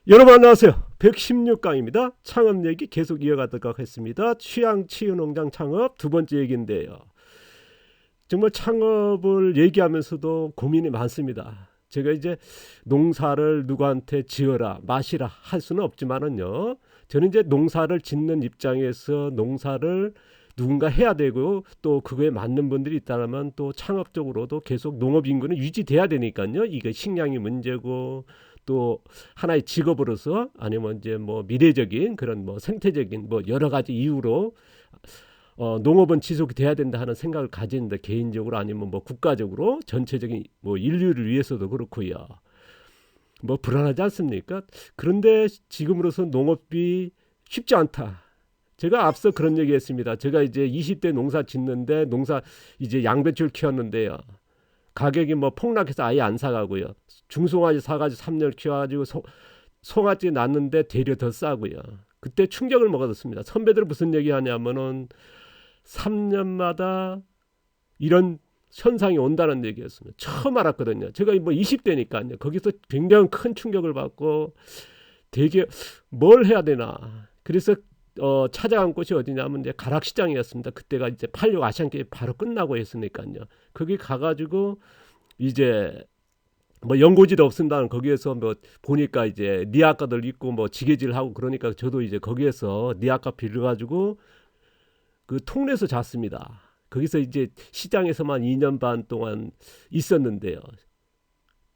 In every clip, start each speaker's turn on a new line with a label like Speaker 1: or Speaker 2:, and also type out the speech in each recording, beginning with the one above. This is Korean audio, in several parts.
Speaker 1: 여러분 안녕하세요. 116강입니다. 창업 얘기 계속 이어가도록 하겠습니다. 취향치유농장 창업 두 번째 얘기인데요. 정말 창업을 얘기하면서도 고민이 많습니다. 제가 이제 농사를 누구한테 지어라 마시라 할 수는 없지만은요. 저는 이제 농사를 짓는 입장에서 농사를 누군가 해야 되고 또 그거에 맞는 분들이 있다면 또 창업적으로도 계속 농업 인구는 유지돼야 되니까요. 이게 식량이 문제고 또 하나의 직업으로서 아니면 이제 뭐 미래적인 그런 뭐 생태적인 뭐 여러 가지 이유로 농업은 지속이 돼야 된다 하는 생각을 가지는데 개인적으로 아니면 뭐 국가적으로 전체적인 뭐 인류를 위해서도 그렇고요. 뭐 불안하지 않습니까? 그런데 지금으로서 농업이 쉽지 않다. 제가 앞서 그런 얘기했습니다. 제가 이제 20대 농사 짓는데 농사 이제 양배추를 키웠는데요. 가격이 뭐 폭락해서 아예 안 사가고요. 중송아지 사가지고 3년 키워가지고 송아지 낳는데 되려 더 싸고요. 그때 충격을 먹었습니다. 선배들은 무슨 얘기하냐면은 3년마다 이런 현상이 온다는 얘기였습니다. 처음 알았거든요. 제가 뭐 20대니까요. 거기서 굉장히 큰 충격을 받고 되게 뭘 해야 되나. 그래서 찾아간 곳이 어디냐면 이제 가락시장이었습니다. 그때가 이제 86 아시안게임 바로 끝나고 했으니까요. 거기 가가지고 이제 뭐 연고지도 없습니다. 거기에서 뭐 보니까 이제 니아까들 있고 뭐 지게질 하고 그러니까 저도 이제 거기에서 니아까 빌려가지고 그 통로에서 잤습니다. 거기서 이제 시장에서만 2년 반 동안 있었는데요.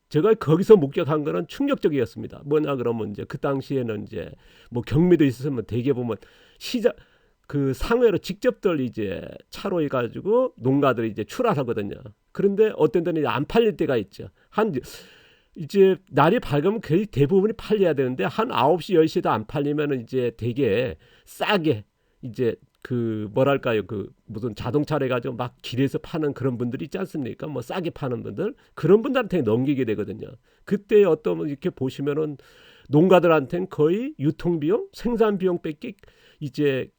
Speaker 1: 제가 거기서 목격한 거는 충격적이었습니다. 뭐냐 그러면 이제 그 당시에는 이제 뭐 경매도 있었으면 대개 보면 시장 그 상회로 직접들 이제 차로 해가지고 농가들이 이제 출하하거든요. 그런데 어떤 데는 안 팔릴 때가 있죠. 한 이제 날이 밝으면 거의 대부분이 팔려야 되는데 한 9시 10시도 안 팔리면 이제 되게 싸게 이제 그 뭐랄까요 그 무슨 자동차를 해가지고 막 길에서 파는 그런 분들이 있지 않습니까? 뭐 싸게 파는 분들 그런 분들한테 넘기게 되거든요. 그때 어떤 이렇게 보시면은 농가들한테는 거의 유통비용, 생산비용밖에 이제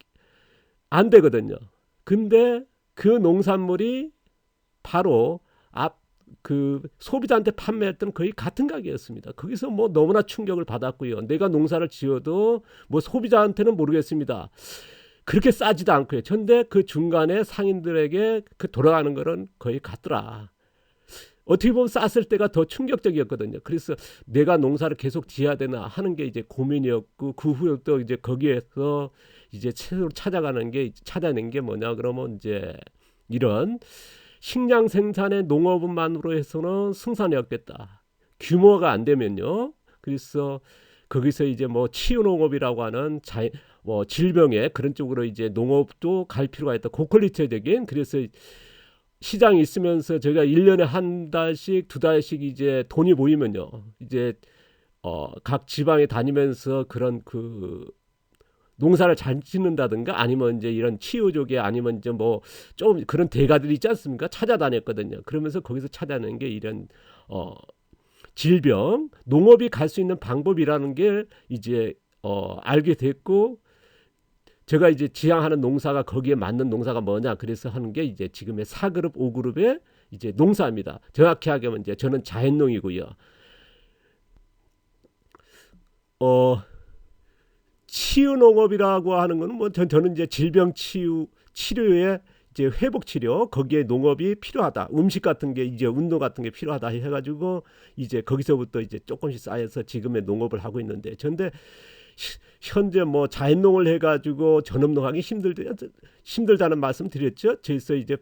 Speaker 1: 안 되거든요. 근데 그 농산물이 바로 앞 그 소비자한테 판매했던 거의 같은 가격이었습니다. 거기서 뭐 너무나 충격을 받았고요. 내가 농사를 지어도 뭐 소비자한테는 모르겠습니다. 그렇게 싸지도 않고요. 근데 그 중간에 상인들에게 그 돌아가는 거는 거의 같더라. 어떻게 보면 쌌을 때가 더 충격적이었거든요. 그래서 내가 농사를 계속 지어야 되나 하는 게 이제 고민이었고 그 후에 또 이제 거기에서 이제 새로 찾아낸 게 뭐냐 그러면 이제 이런 식량 생산의 농업만으로 해서는 승산이 없겠다. 규모가 안 되면요. 그래서 거기서 이제 뭐 치유농업이라고 하는 뭐 질병에 그런 쪽으로 이제 농업도 갈 필요가 있다. 고퀄리티적인 그래서 시장이 있으면서 저희가 1년에 한 달씩 두 달씩 이제 돈이 모이면요. 이제 각 지방에 다니면서 그런 그 농사를 잘 짓는다든가 아니면 이제 이런 치유족에 아니면 이제 뭐 좀 그런 대가들이 있지 않습니까? 찾아다녔거든요. 그러면서 거기서 찾아낸 게 이런 질병, 농업이 갈 수 있는 방법이라는 게 이제 알게 됐고 제가 이제 지향하는 농사가 거기에 맞는 농사가 뭐냐 그래서 하는 게 이제 지금의 4그룹, 5그룹의 이제 농사입니다. 정확히 하면 이제 저는 자연농이고요. 치유 농업이라고 하는 거는 뭐 저는 이제 질병 치료에 이제 회복 치료 거기에 농업이 필요하다. 음식 같은 게 이제 운동 같은 게 필요하다 해가지고 이제 거기서부터 이제 조금씩 쌓여서 지금의 농업을 하고 있는데 근데 현재 뭐 자연농을 해가지고 전업농하기 힘들다는 말씀 드렸죠. 그래서 이제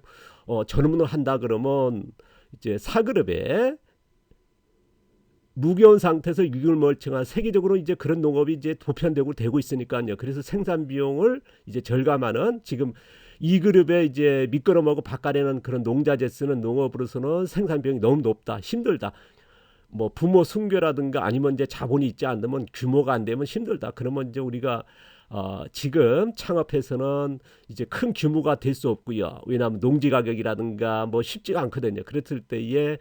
Speaker 1: 전업농 한다 그러면 이제 4그룹에 무겨운 상태에서 유기물멀쩡한 세계적으로 이제 그런 농업이 이제 보편되고 되고 있으니까요. 그래서 생산 비용을 이제 절감하는 지금 2그룹에 이제 미끄럼하고 바꿔내는 그런 농자재 쓰는 농업으로서는 생산 비용이 너무 높다, 힘들다. 뭐 부모 순교라든가 아니면 이제 자본이 있지 않으면 규모가 안 되면 힘들다. 그러면 이제 우리가 지금 창업해서는 이제 큰 규모가 될 수 없고요. 왜냐하면 농지 가격이라든가 뭐 쉽지가 않거든요. 그랬을 때에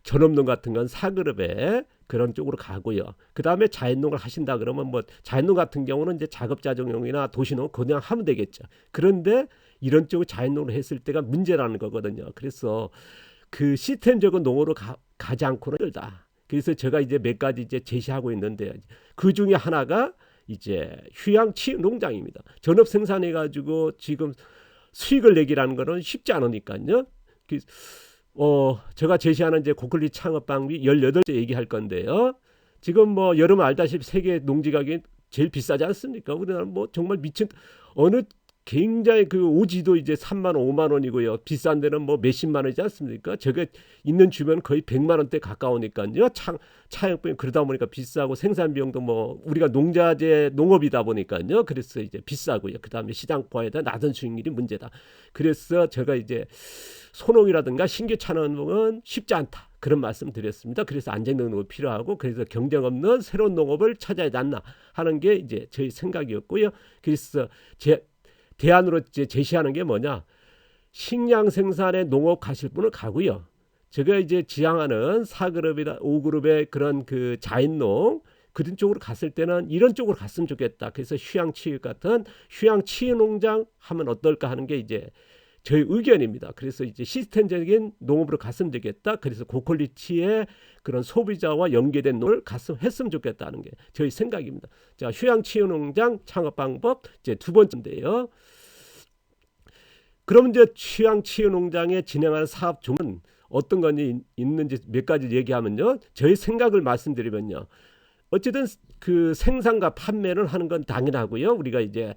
Speaker 1: 전업농 같은 건 4그룹에 그런 쪽으로 가고요. 그 다음에 자연농을 하신다 그러면 뭐 자연농 같은 경우는 이제 작업자정용이나 도시농 그냥 하면 되겠죠. 그런데 이런 쪽으로 자연농을 했을 때가 문제라는 거거든요. 그래서 그 시스템적인 농으로 가지 않고는 힘들다. 그래서 제가 이제 몇 가지 이제 제시하고 있는데 그 중에 하나가 이제 휴양치유 농장입니다. 전업 생산해 가지고 지금 수익을 내기라는 거는 쉽지 않으니까요. 제가 제시하는 이제 고퀄리티 창업 방법이 18개 얘기할 건데요. 지금 뭐 여러분 알다시피 세계 농지 가격이 제일 비싸지 않습니까? 우리나라 뭐 정말 미친 어느 굉장히 그 오지도 이제 3만 원, 5만 원이고요. 비싼 데는 뭐 몇십만 원이지 않습니까? 제가 있는 주변 거의 100만 원대 가까우니까요. 차용병 그러다 보니까 비싸고 생산 비용도 뭐 우리가 농자재 농업이다 보니까요. 그래서 이제 비싸고요. 그다음에 시장가에다 낮은 수익률이 문제다. 그래서 제가 이제 소농이라든가 신규 창업은 쉽지 않다. 그런 말씀 드렸습니다. 그래서 안정된 농업이 필요하고 그래서 경쟁 없는 새로운 농업을 찾아야 하지 않나 하는 게 이제 저희 생각이었고요. 그래서 대안으로 이제 제시하는 게 뭐냐? 식량 생산에 농업 가실 분은 가고요. 제가 이제 지향하는 4그룹이나 5그룹의 그런 그 자연농 그런 쪽으로 갔을 때는 이런 쪽으로 갔으면 좋겠다. 그래서 휴양치유 같은 휴양치유 농장 하면 어떨까 하는 게 이제 저희 의견입니다. 그래서 이제 시스템적인 농업으로 갔으면 되겠다. 그래서 고퀄리티의 그런 소비자와 연계된 농을 했으면 좋겠다는 게 저희 생각입니다. 자, 휴양치유농장 창업 방법 이제 두 번째인데요. 그럼 이제 휴양치유농장에 진행하는 사업 종은 어떤 건지 있는지 몇 가지 얘기하면요. 저희 생각을 말씀드리면요. 어쨌든 그 생산과 판매를 하는 건 당연하고요. 우리가 이제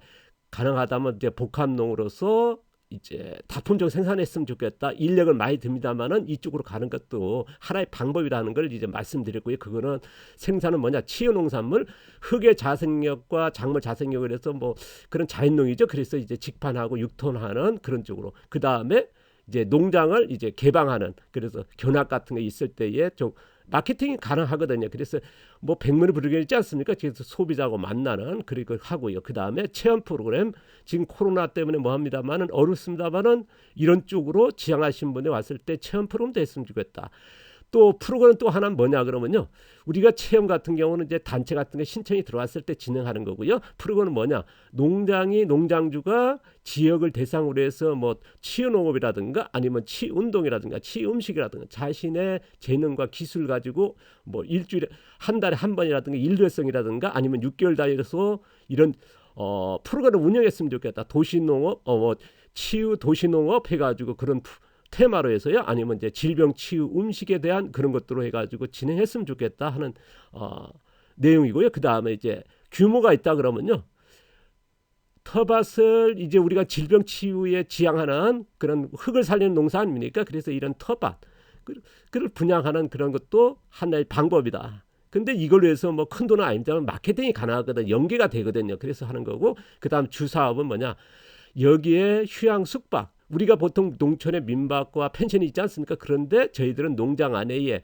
Speaker 1: 가능하다면 이제 복합농으로서 이제 다품종 생산했으면 좋겠다. 인력을 많이 듭니다만은 이쪽으로 가는 것도 하나의 방법이라는 걸 이제 말씀드렸고요. 그거는 생산은 뭐냐? 치유농산물, 흙의 자생력과 작물 자생력을 해서 뭐 그런 자연농이죠. 그래서 이제 직판하고 육톤하는 그런 쪽으로. 그 다음에 이제 농장을 이제 개방하는 그래서 견학 같은 게 있을 때에 좀 마케팅이 가능하거든요. 그래서 뭐 백문을 부르게 있지 않습니까? 그래서 소비자하고 만나는 그리고 하고요. 그 다음에 체험 프로그램 지금 코로나 때문에 뭐 합니다만은 어렵습니다만은 이런 쪽으로 지향하신 분이 왔을 때 체험 프로그램도 했으면 좋겠다. 또 프로그램 또 하나는 뭐냐 그러면요. 우리가 체험 같은 경우는 이제 단체 같은 게 신청이 들어왔을 때 진행하는 거고요. 프로그램은 뭐냐? 농장주가 지역을 대상으로 해서 뭐 치유농업이라든가 아니면 치운동이라든가 치음식이라든가 자신의 재능과 기술 가지고 뭐 일주일에 한 달에 한 번이라든가 일회성이라든가 아니면 6개월 단위로서 이런 프로그램을 운영했으면 좋겠다. 도시농업, 치유 도시농업 해가지고 그런 테마로 해서요. 아니면 이제 질병 치유 음식에 대한 그런 것들로 해가지고 진행했으면 좋겠다 하는 내용이고요. 그 다음에 이제 규모가 있다 그러면요. 텃밭을 이제 우리가 질병 치유에 지향하는 그런 흙을 살리는 농사 아닙니까? 그래서 이런 텃밭 그를 분양하는 그런 것도 하나의 방법이다. 근데 이걸 위해서 뭐 큰 돈은 아닙니다만 마케팅이 가능하거든. 연계가 되거든요. 그래서 하는 거고 그 다음 주사업은 뭐냐? 여기에 휴양 숙박 우리가 보통 농촌에 민박과 펜션이 있지 않습니까? 그런데 저희들은 농장 안에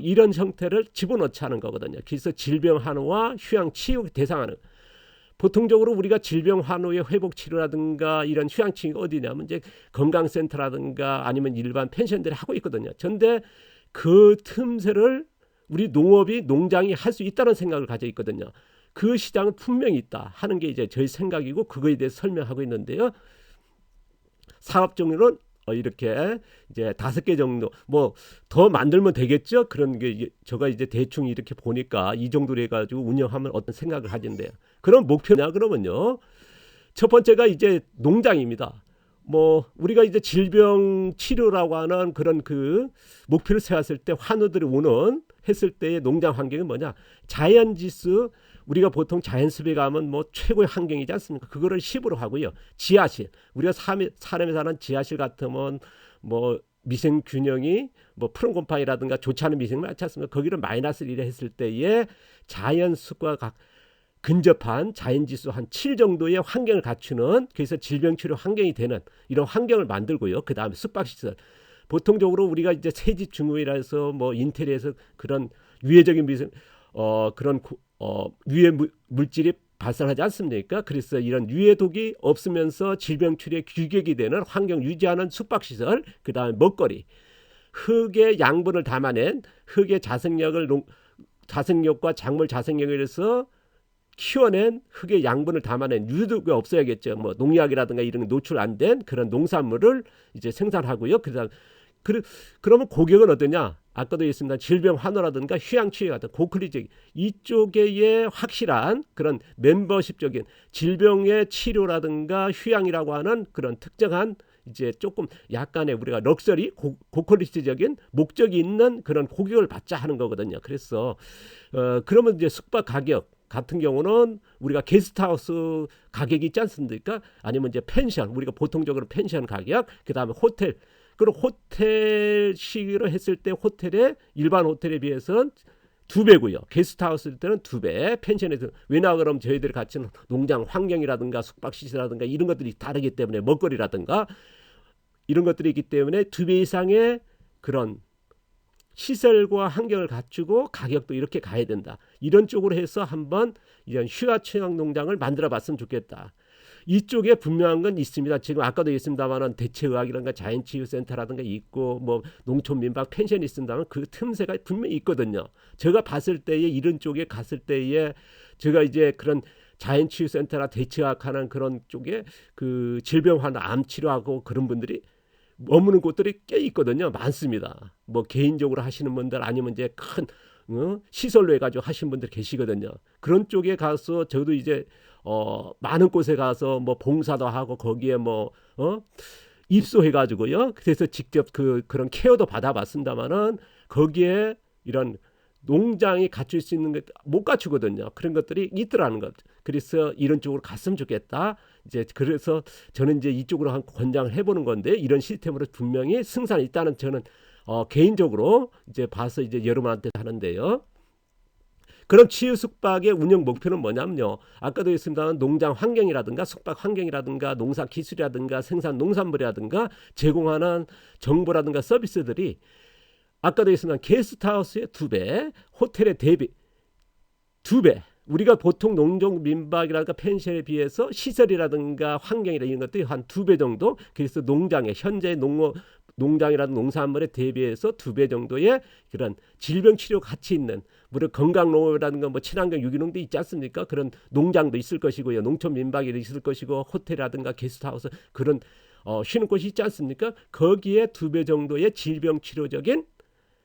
Speaker 1: 이런 형태를 집어넣지 하는 거거든요. 그래서 질병 한우와 휴양 치유 대상하는 보통적으로 우리가 질병 한우의 회복 치료라든가 이런 휴양 치유가 어디냐면 이제 건강센터라든가 아니면 일반 펜션들이 하고 있거든요. 그런데 그 틈새를 우리 농장이 할 수 있다는 생각을 가지고 있거든요. 그 시장은 분명히 있다 하는 게 이제 저희 생각이고 그거에 대해서 설명하고 있는데요. 사업 종류는 이렇게 이제 5개 정도 뭐 더 만들면 되겠죠. 그런 게 제가 이제 대충 이렇게 보니까 이 정도로 해가지고 운영하면 어떤 생각을 하던데요. 그럼 목표냐 그러면요. 첫 번째가 이제 농장입니다. 뭐 우리가 이제 질병 치료라고 하는 그런 그 목표를 세웠을 때 환우들이 오는 했을 때의 농장 환경이 뭐냐? 자연지수 우리가 보통 자연숲에 가면 뭐 최고의 환경이지 않습니까? 그거를 10으로 하고요. 지하실 우리가 사람이 사는 지하실 같으면 뭐 미생 균형이 뭐 푸른곰팡이라든가 좋지 않은 미생물 많지 않습니까? 거기를 마이너스 1에 했을 때에 자연숲과 근접한 자연지수 한 7 정도의 환경을 갖추는 그래서 질병치료 환경이 되는 이런 환경을 만들고요. 그 다음에 숙박시설 보통적으로 우리가 이제 새집 중후이라서 뭐 인테리어에서 그런 유해적인 미생 그런 유해 물질이 발생하지 않습니까? 그래서 이런 유해독이 없으면서 질병 치료에 규격이 되는 환경 유지하는 숙박시설, 그 다음에 먹거리, 흙의 양분을 담아낸 흙의 자생력과 작물 자생력을 해서 키워낸 흙의 양분을 담아낸 유해독이 없어야겠죠. 뭐 농약이라든가 이런 노출 안 된 그런 농산물을 이제 생산하고요. 그다음 그러면 고객은 어떠냐? 아까도 얘기했습니다. 질병 환호라든가 휴양 치유 같은 고퀄리티 이쪽에 확실한 그런 멤버십적인 질병의 치료라든가 휴양이라고 하는 그런 특정한 이제 조금 약간의 우리가 럭셔리 고퀄리티적인 목적이 있는 그런 고객을 받자 하는 거거든요. 그래서 그러면 이제 숙박 가격 같은 경우는 우리가 게스트하우스 가격이 있지 않습니까? 아니면 이제 펜션 우리가 보통적으로 펜션 가격 그다음에 호텔 그리고 호텔식으로 했을 때 호텔의 일반 호텔에 비해서는 2배고요. 게스트하우스 때는 2배, 펜션에서 왜냐 그러면 저희들이 갖춘 농장 환경이라든가 숙박시설이라든가 이런 것들이 다르기 때문에 먹거리라든가 이런 것들이 있기 때문에 2배 이상의 그런 시설과 환경을 갖추고 가격도 이렇게 가야 된다. 이런 쪽으로 해서 한번 이런 휴양청 농장을 만들어 봤으면 좋겠다. 이쪽에 분명한 건 있습니다. 지금 아까도 얘기했습니다만은 대체의학이라든가 자연치유센터라든가 있고 뭐 농촌민박 펜션이 있습니다만 그 틈새가 분명히 있거든요. 제가 봤을 때에 이런 쪽에 갔을 때에 제가 이제 그런 자연치유센터나 대체의학하는 그런 쪽에 그 질병 환자 암 치료하고 그런 분들이 머무는 곳들이 꽤 있거든요. 많습니다. 뭐 개인적으로 하시는 분들 아니면 이제 큰 시설로 해가지고 하시는 분들 계시거든요. 그런 쪽에 가서 저도 이제 많은 곳에 가서 뭐 봉사도 하고 거기에 뭐 입소해가지고요. 그래서 직접 그런 케어도 받아봤습니다만은 거기에 이런 농장이 갖출 수 있는 것 못 갖추거든요. 그런 것들이 있더라는 것. 그래서 이런 쪽으로 갔으면 좋겠다. 이제 그래서 저는 이제 이쪽으로 한 권장을 해보는 건데 이런 시스템으로 분명히 승산이 있다는 저는 개인적으로 이제 봐서 이제 여러분한테 하는데요. 그럼 치유 숙박의 운영 목표는 뭐냐면요. 아까도 했습니다만 농장 환경이라든가 숙박 환경이라든가 농사 기술이라든가 생산 농산물이라든가 제공하는 정보라든가 서비스들이 아까도 했습니다. 게스트하우스의 2배, 호텔의 대비 2배. 우리가 보통 농종 민박이라든가 펜션에 비해서 시설이라든가 환경이라든가 이런 것들이 한 2배 정도. 그래서 농장의 현재 농장이라든 농산물에 대비해서 2배 정도의 그런 질병 치료 가치 있는 무려 건강농업이라든가 뭐 친환경 유기농도 있지 않습니까? 그런 농장도 있을 것이고요. 농촌 민박이 있을 것이고 호텔이라든가 게스트하우스 그런 쉬는 곳이 있지 않습니까? 거기에 2배 정도의 질병 치료적인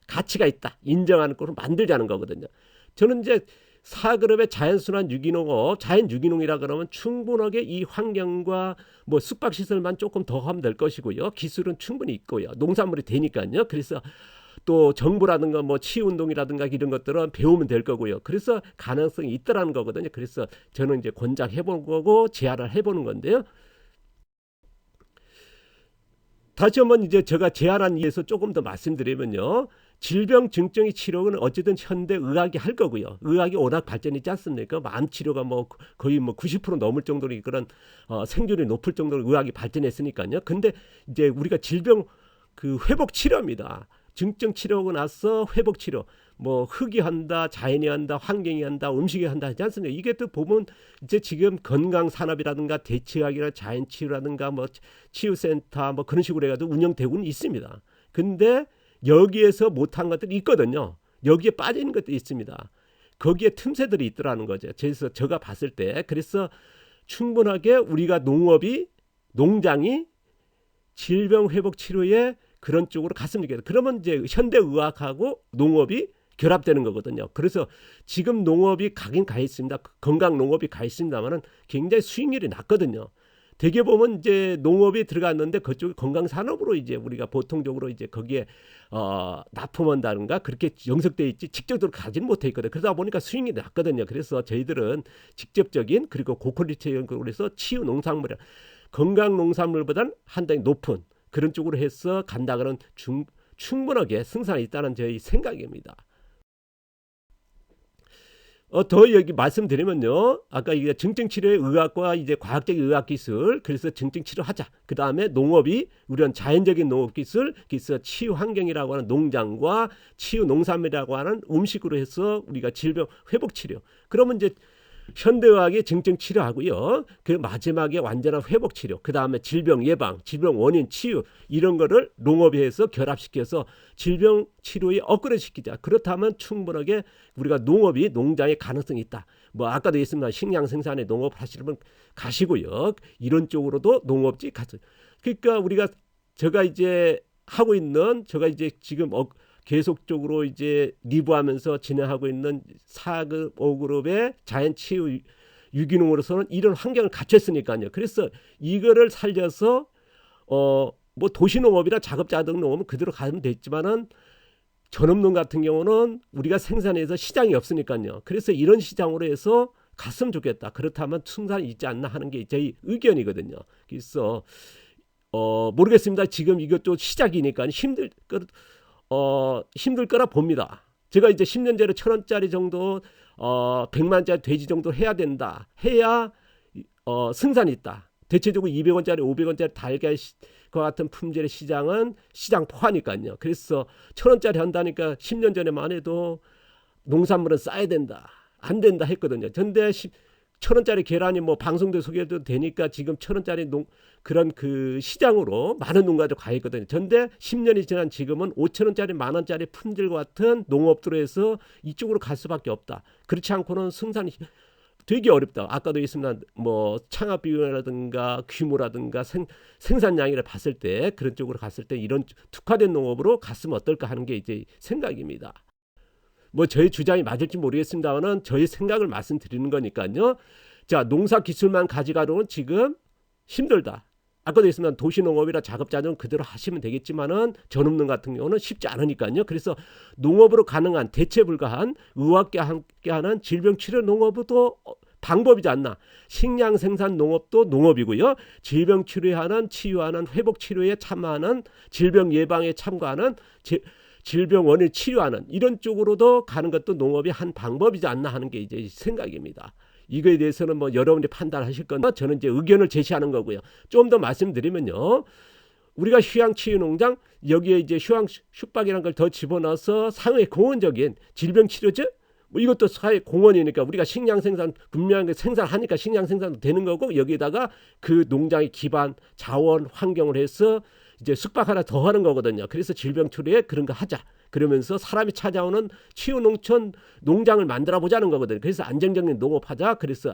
Speaker 1: 가치가 있다. 인정하는 곳을 만들자는 거거든요. 저는 이제 4그룹의 자연순환 유기농업, 자연 유기농이라 그러면 충분하게 이 환경과 뭐 숙박시설만 조금 더 하면 될 것이고요. 기술은 충분히 있고요. 농산물이 되니까요. 그래서 또 정보라든가 뭐 치유운동이라든가 이런 것들은 배우면 될 거고요. 그래서 가능성이 있다라는 거거든요. 그래서 저는 이제 권장해보는 거고 제안을 해보는 건데요. 다시 한번 이제 제가 제안한 이에서 조금 더 말씀드리면요. 질병 증증의 치료는 어쨌든 현대 의학이 할 거고요. 의학이 워낙 발전이 있지 않습니까? 암 치료가 뭐 거의 뭐 90% 넘을 정도로 그런 생존이 높을 정도로 의학이 발전했으니까요. 근데 이제 우리가 질병 그 회복 치료입니다. 증증 치료하고 나서 회복 치료. 뭐 흙이 한다, 자연이 한다, 환경이 한다, 음식이 한다 하지 않습니까? 이게 또 보면 이제 지금 건강 산업이라든가 대체의학이나 자연 치유라든가 뭐 치유센터 뭐 그런 식으로 해가지고 운영되고는 있습니다. 근데 여기에서 못한 것들이 있거든요. 여기에 빠지는 것들이 있습니다. 거기에 틈새들이 있더라는 거죠. 그래서 제가 봤을 때 그래서 충분하게 우리가 농장이 질병 회복 치료에 그런 쪽으로 갔으면 좋겠다. 그러면 이제 현대 의학하고 농업이 결합되는 거거든요. 그래서 지금 농업이 가긴 가 있습니다. 건강 농업이 가 있습니다만은 굉장히 수익률이 낮거든요. 대개 보면 이제 농업이 들어갔는데 그쪽이 건강 산업으로 이제 우리가 보통적으로 이제 거기에 납품한다든가 그렇게 영속돼 있지 직접적으로 가지는 못해 있거든요. 그러다 보니까 수익이 낮거든요. 그래서 저희들은 직접적인 그리고 고퀄리티적으로 해서 치유 농산물, 건강 농산물보다는 한 단계 높은 그런 쪽으로 해서 간다 그런 충분하게 승산이 있다는 저희 생각입니다. 더 여기 말씀드리면요. 아까 이게 증증치료의 의학과 이제 과학적인 의학기술, 그래서 증증치료하자. 그 다음에 농업이 우리는 자연적인 농업기술, 그래서 치유 환경이라고 하는 농장과 치유 농산물이라고 하는 음식으로 해서 우리가 질병 회복치료. 그러면 이제 현대의학이 증증 치료하고요. 그 마지막에 완전한 회복 치료. 그 다음에 질병 예방, 질병 원인 치유 이런 거를 농업에 해서 결합시켜서 질병 치료에 업그레이드 시키자. 그렇다면 충분하게 우리가 농장의 가능성이 있다. 뭐 아까도 했습니다. 식량 생산에 농업 하시는 분 가시고요. 이런 쪽으로도 농업지 가서. 그러니까 제가 이제 하고 있는 제가 이제 지금 계속적으로 이제 리뷰하면서 진행하고 있는 4급, 5급의 자연치유 유기농으로서는 이런 환경을 갖췄으니까요. 그래서 이거를 살려서 뭐 도시농업이나 작업자동 농업은 그대로 가면 됐지만은 전업농 같은 경우는 우리가 생산해서 시장이 없으니까요. 그래서 이런 시장으로 해서 갔으면 좋겠다. 그렇다면 승산이 있지 않나 하는 게 제 의견이거든요. 그래서 모르겠습니다. 지금 이것도 시작이니까 힘들 거라 봅니다. 제가 이제 10년 전에 1,000원짜리 정도 100만짜리 돼지 정도 해야 된다. 해야 승산이 있다. 대체적으로 200원짜리 500원짜리 달걀과 같은 품질의 시장은 시장 포화니까요. 그래서 1,000원짜리 한다니까 10년 전에만 해도 농산물은 싸야 된다. 안 된다 했거든요. 근데 1,000원짜리 계란이 뭐 방송도 소개해도 되니까 지금 1,000원짜리 그런 그 시장으로 많은 농가들 가 있거든요. 근데 10년이 지난 지금은 5,000원짜리 10,000원짜리 품질과 같은 농업들로 해서 이쪽으로 갈 수밖에 없다. 그렇지 않고는 생산이 되게 어렵다. 아까도 있습니다. 뭐 창업 비용이라든가 규모라든가 생산량을 봤을 때 그런 쪽으로 갔을 때 이런 특화된 농업으로 갔으면 어떨까 하는 게 이제 생각입니다. 뭐 저희 주장이 맞을지 모르겠습니다만은 저희 생각을 말씀드리는 거니까요. 자, 농사 기술만 가져가려면 지금 힘들다. 아까도 했습니다. 도시농업이라 작업자는 그대로 하시면 되겠지만은 전업농 같은 경우는 쉽지 않으니까요. 그래서 농업으로 가능한 대체 불가한 의학과 함께하는 질병치료 농업도 방법이지 않나. 식량 생산 농업도 농업이고요. 질병 치료하는 치유하는 회복 치료에 참여하는 질병 예방에 참가하는 질병 원인을 치료하는 이런 쪽으로도 가는 것도 농업이 한 방법이지 않나 하는 게 이제 생각입니다. 이거에 대해서는 뭐 여러분이 판단하실 건데 저는 이제 의견을 제시하는 거고요. 좀 더 말씀드리면요. 우리가 휴양치유농장 여기에 이제 휴양 숙박이라는 걸 더 집어넣어서 사회 공헌적인 질병 치료제 뭐 이것도 사회 공헌이니까 우리가 식량 생산 분명하게 생산하니까 식량 생산도 되는 거고 여기에다가 그 농장의 기반 자원 환경을 해서 이제 숙박 하나 더 하는 거거든요. 그래서 질병 치료에 그런 거 하자. 그러면서 사람이 찾아오는 치유 농촌 농장을 만들어 보자는 거거든요. 그래서 안정적인 농업하자. 그래서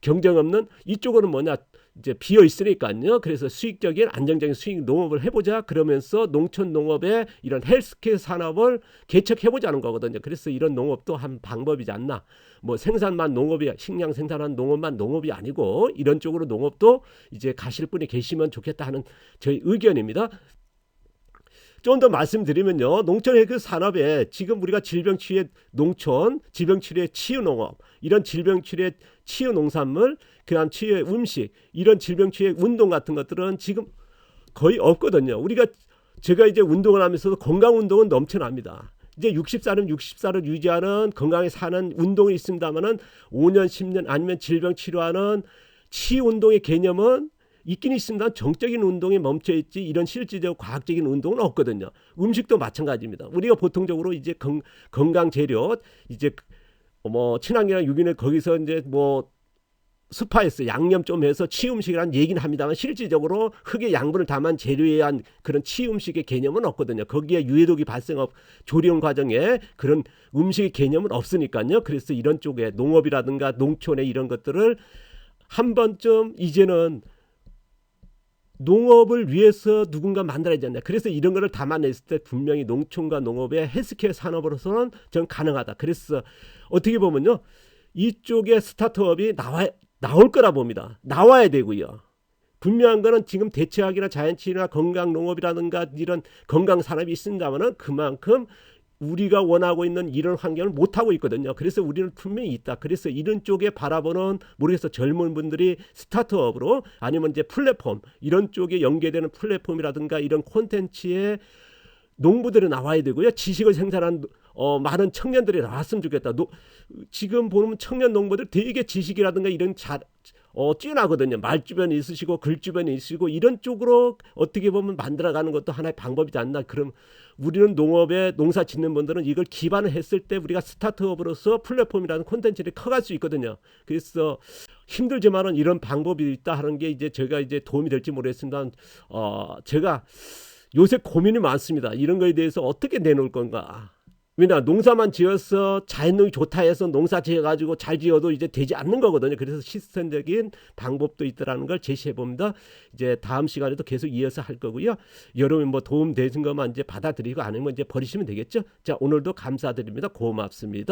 Speaker 1: 경쟁 없는 이쪽은 뭐냐 이제 비어 있으니까요. 그래서 수익적인 안정적인 수익 농업을 해보자. 그러면서 농촌 농업의 이런 헬스케어 산업을 개척해보자는 거거든요. 그래서 이런 농업도 한 방법이지 않나. 뭐 생산만 농업이 식량 생산하는 농업만 농업이 아니고 이런 쪽으로 농업도 이제 가실 분이 계시면 좋겠다 하는 저희 의견입니다. 좀 더 말씀드리면요. 농촌의 그 산업에 지금 우리가 질병치유의 농촌, 질병치료의 치유농업, 이런 질병치료의 치유 농산물, 그다음 치유의 음식, 이런 질병치유의 운동 같은 것들은 지금 거의 없거든요. 제가 이제 운동을 하면서도 건강 운동은 넘쳐납니다. 이제 60살은 60살을 유지하는 건강히 사는 운동이 있습니다만은 5년, 10년 아니면 질병 치료하는 치유 운동의 개념은 있긴 있습니다. 정적인 운동에 멈춰있지 이런 실질적 과학적인 운동은 없거든요. 음식도 마찬가지입니다. 우리가 보통적으로 이제 건강 재료 이제 뭐 친환경이나 유기농 거기서 이제 뭐 스파이스 양념 좀 해서 치유 음식이라는 얘기는 합니다만 실질적으로 흙의 양분을 담은 재료에 의한 그런 치유 음식의 개념은 없거든요. 거기에 유해독이 발생업 조리용 과정에 그런 음식의 개념은 없으니까요. 그래서 이런 쪽에 농업이라든가 농촌의 이런 것들을 한 번쯤 이제는 농업을 위해서 누군가 만들어야 되냐. 그래서 이런 거를 담아냈을 때 분명히 농촌과 농업의 헬스케어 산업으로서는 전 가능하다. 그래서 어떻게 보면요. 이쪽에 스타트업이 나올 거라 봅니다. 나와야 되고요. 분명한 거는 지금 대체학이나 자연치유나 건강농업이라든가 이런 건강산업이 있습니다만 그만큼 우리가 원하고 있는 이런 환경을 못하고 있거든요. 그래서 우리는 분명히 있다. 그래서 이런 쪽에 바라보는 모르겠어 젊은 분들이 스타트업으로 아니면 이제 플랫폼 이런 쪽에 연계되는 플랫폼이라든가 이런 콘텐츠에 농부들이 나와야 되고요. 지식을 생산한 많은 청년들이 나왔으면 좋겠다. 지금 보면 청년 농부들 되게 지식이라든가 이런 뛰어나거든요. 말 주변에 있으시고 글 주변에 있으시고 이런 쪽으로 어떻게 보면 만들어가는 것도 하나의 방법이지 않나. 그럼 우리는 농업에 농사 짓는 분들은 이걸 기반을 했을 때 우리가 스타트업으로서 플랫폼이라는 콘텐츠를 커갈 수 있거든요. 그래서 힘들지만은 이런 방법이 있다 하는 게 이제 제가 이제 도움이 될지 모르겠습니다. 제가 요새 고민이 많습니다. 이런 거에 대해서 어떻게 내놓을 건가. 왜냐 농사만 지어서 자연농이 좋다 해서 농사 지어가지고 잘 지어도 이제 되지 않는 거거든요. 그래서 시스템적인 방법도 있다라는 걸 제시해 봅니다. 이제 다음 시간에도 계속 이어서 할 거고요. 여러분 뭐 도움 되신 것만 이제 받아들이고 아니면 이제 버리시면 되겠죠. 자 오늘도 감사드립니다. 고맙습니다.